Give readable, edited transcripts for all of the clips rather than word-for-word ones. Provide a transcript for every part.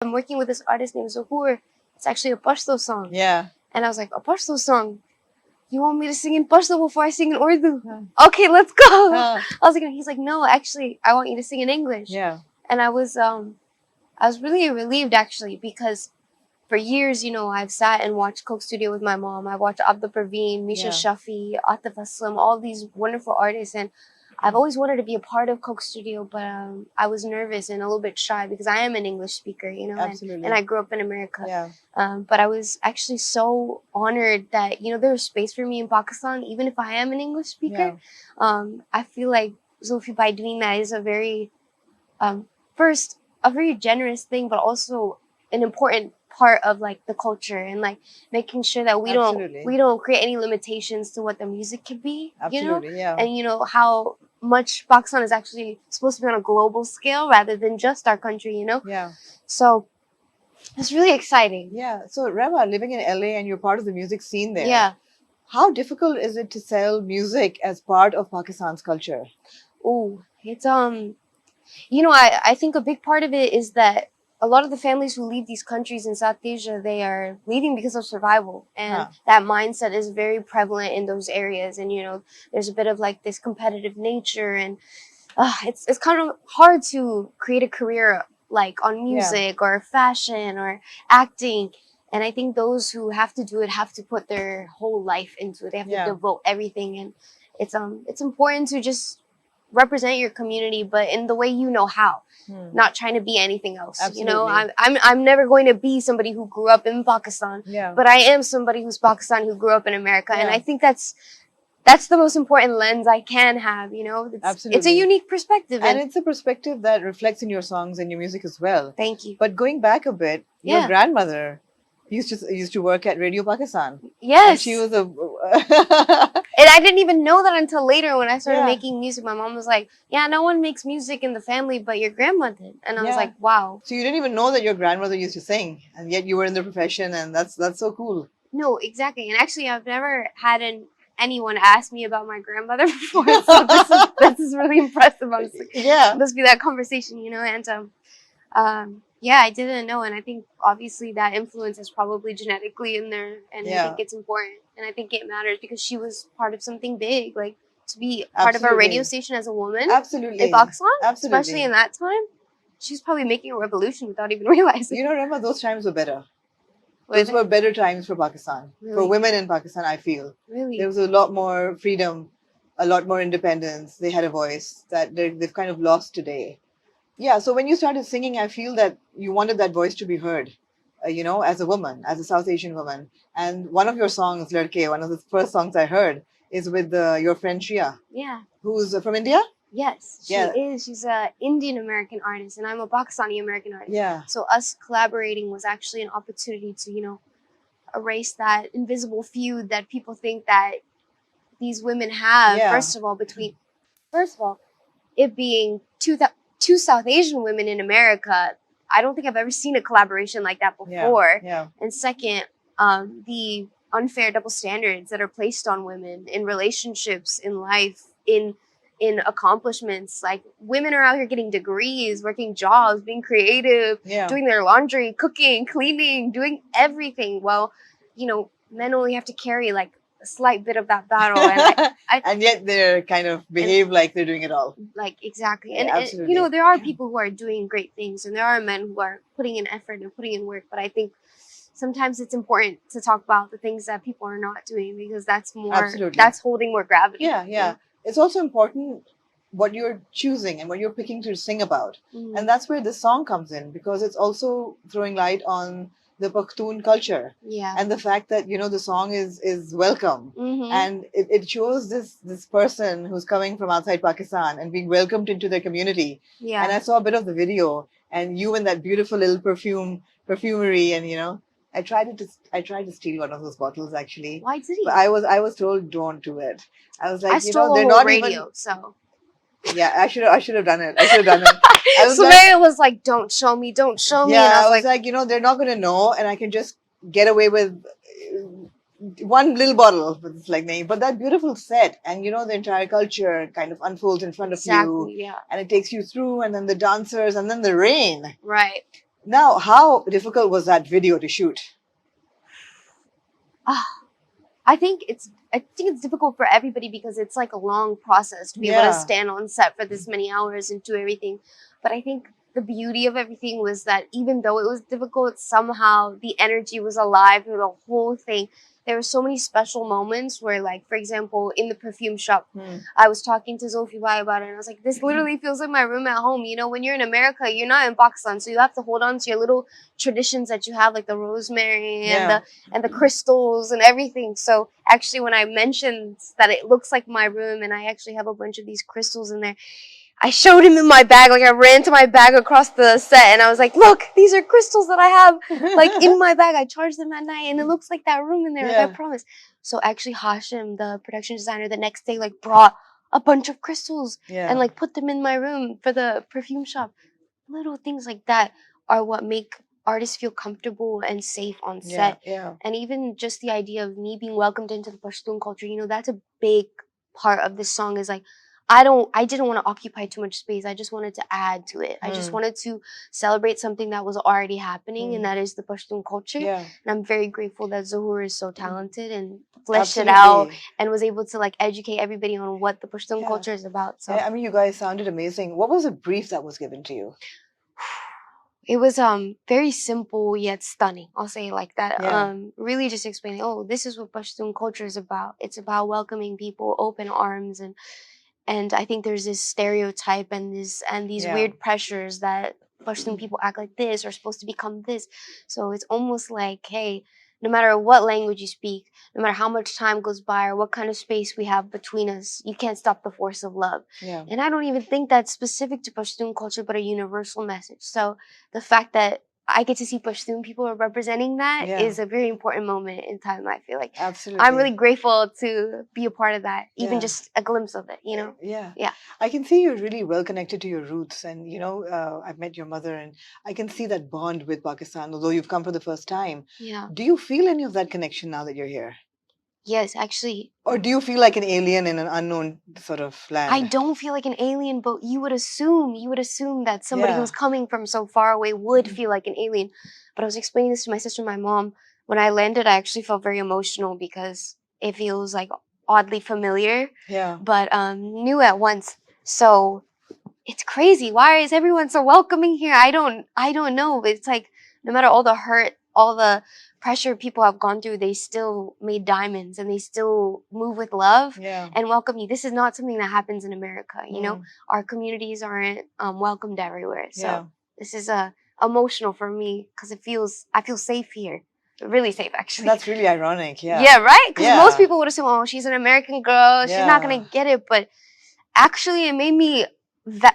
I'm working with this artist named Zahoor. It's actually a Pashto song. Yeah. And I was like, a Pashto song? You want me to sing in Pashto before I sing in Urdu? Huh. Okay, let's go. Huh. I was like, he's like, no, actually, I want you to sing in English. Yeah. And I was really relieved actually, because for years, I've sat and watched Coke Studio with my mom. I watched Abdul Parveen, Misha Yeah. Shafi, Atif Aslam, all these wonderful artists. And I've always wanted to be a part of Coke Studio, but I was nervous and a little bit shy because I am an English speaker, Absolutely. and I grew up in America. Yeah. But I was actually so honored that, there was space for me in Pakistan, even if I am an English speaker. Yeah. I feel like Zulfi, by doing that, is a very, first, a very generous thing, but also an important part of like the culture, and like making sure that we Absolutely. don't create any limitations to what the music can be. Absolutely. Yeah. And how much Pakistan is actually supposed to be on a global scale rather than just our country. Yeah. So it's really exciting. Yeah. So Rehma, living in LA and you're part of the music scene there. Yeah. How difficult is it to sell music as part of Pakistan's culture? Oh, it's I think a big part of it is that a lot of the families who leave these countries in South Asia, they are leaving because of survival. And that mindset is very prevalent in those areas. And, there's a bit of like this competitive nature, and it's kind of hard to create a career like on music or fashion or acting. And I think those who have to do it have to put their whole life into it. They have to devote everything. And it's important to just represent your community, but in the way how, not trying to be anything else. Absolutely. I'm never going to be somebody who grew up in Pakistan, but I am somebody who's Pakistani who grew up in America, and I think that's the most important lens I can have. Absolutely. It's a unique perspective, and it's a perspective that reflects in your songs and your music as well. Thank you. But going back a bit, your grandmother used to work at Radio Pakistan. Yes. And she was a and I didn't even know that until later when I started making music. My mom was like, yeah, no one makes music in the family, but your grandma did. And I was like, wow. So you didn't even know that your grandmother used to sing, and yet you were in the profession, and that's so cool. No, exactly. And actually, I've never had anyone ask me about my grandmother before. So this is really impressive, honestly. Yeah. Must be that conversation, and I didn't know, and I think obviously that influence is probably genetically in there, and I think it's important, and I think it matters because she was part of something big, like to be part of a radio station as a woman. Absolutely. In Pakistan, Absolutely. especially in that time, she's probably making a revolution without even realizing. Remember those times were better. Those were better times for Pakistan. Really? For women in Pakistan, I feel. Really? There was a lot more freedom, a lot more independence. They had a voice that they've kind of lost today. Yeah, so when you started singing, I feel that you wanted that voice to be heard, as a woman, as a South Asian woman. And one of your songs, Ladke, one of the first songs I heard, is with your friend Shia. Yeah. Who's from India? Yes, she is. She's an Indian American artist, and I'm a Pakistani American artist. Yeah. So us collaborating was actually an opportunity to, erase that invisible feud that people think that these women have. Yeah. First of all, it being two South Asian women in America, I don't think I've ever seen a collaboration like that before. Yeah. And second, the unfair double standards that are placed on women in relationships, in life, in accomplishments. Like, women are out here getting degrees, working jobs, being creative, doing their laundry, cooking, cleaning, doing everything. Well, men only have to carry like a slight bit of that battle, and and yet they're kind of behave like they're doing it all. Like, exactly. Yeah, and there are people who are doing great things, and there are men who are putting in effort and putting in work. But I think sometimes it's important to talk about the things that people are not doing, because that's holding more gravity. Yeah. It's also important what you're choosing and what you're picking to sing about. And that's where this song comes in, because it's also throwing light on the Pakhtun culture. Yeah. And the fact that, the song is welcome. And it shows this person who's coming from outside Pakistan and being welcomed into their community. Yeah. And I saw a bit of the video, and you in that beautiful little perfumery, and I tried to steal one of those bottles, actually. Why did you? But I was told don't do it. I was like, I stole they're a not radio, even. So. Yeah, I should have done it. I should have done it. I was Sumaya was like, "Don't show me, don't show me." Yeah, and I was like, they're not going to know, and I can just get away with one little bottle. But it's like, nah. But that beautiful set, and the entire culture kind of unfolds in front of you. Yeah. And it takes you through, and then the dancers, and then the rain. Right. Now, how difficult was that video to shoot? I think it's difficult for everybody because it's like a long process to be able to stand on set for this many hours and do everything. But I think the beauty of everything was that even though it was difficult, somehow the energy was alive through the whole thing. There were so many special moments where, like, for example, in the perfume shop, I was talking to Zophie Bai about it, and I was like, this literally feels like my room at home. You know, when you're in America, you're not in Pakistan, so you have to hold on to your little traditions that you have, like the rosemary and the crystals and everything. So actually, when I mentioned that it looks like my room and I actually have a bunch of these crystals in there, I showed him in my bag. Like, I ran to my bag across the set and I was like, look, these are crystals that I have like in my bag. I charged them at night and it looks like that room in there, like I promised. So actually Hashim, the production designer, the next day like brought a bunch of crystals and like put them in my room for the perfume shop. Little things like that are what make artists feel comfortable and safe on set. And even just the idea of me being welcomed into the Pashtun culture, you know, that's a big part of this song. Is like, I didn't want to occupy too much space. I just wanted to add to it. I just wanted to celebrate something that was already happening, and that is the Pashtun culture. And I'm very grateful that Zahoor is so talented and fleshed it out and was able to like educate everybody on what the Pashtun culture is about. So I mean, you guys sounded amazing. What was the brief that was given to you? It was very simple yet stunning. I'll say it like that. Really just explaining, oh, this is what Pashtun culture is about. It's about welcoming people, open arms, and I think there's this stereotype and these weird pressures that Pashtun people act like this or supposed to become this. So it's almost like, hey, no matter what language you speak, no matter how much time goes by or what kind of space we have between us, you can't stop the force of love. And I don't even think that's specific to Pashtun culture, but a universal message. So the fact that I get to see Pashtun people representing that is a very important moment in time, I feel like. Absolutely. I'm really grateful to be a part of that, even just a glimpse of it, you know? Yeah. I can see you're really well connected to your roots. And, you know, I've met your mother and I can see that bond with Pakistan, although you've come for the first time. Do you feel any of that connection now that you're here? Yes, actually. Or do you feel like an alien in an unknown sort of land? I don't feel like an alien, but you would assume that somebody who's coming from so far away would feel like an alien. But I was explaining this to my sister and my mom. When I landed, I actually felt very emotional because it feels like oddly familiar. But new at once. So it's crazy. Why is everyone so welcoming here? I don't know. It's like no matter all the hurt, all the pressure people have gone through, they still made diamonds and they still move with love and welcome you. This is not something that happens in America. You know, our communities aren't welcomed everywhere. So this is emotional for me because I feel safe here. Really safe, actually. That's really ironic. Yeah, right? Because most people would assume, oh, she's an American girl. She's not going to get it. But actually, it made me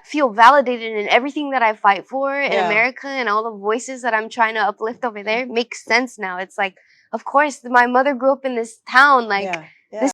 feel validated in everything that I fight for in America, and all the voices that I'm trying to uplift over there makes sense now. It's like, of course, my mother grew up in this town. Like,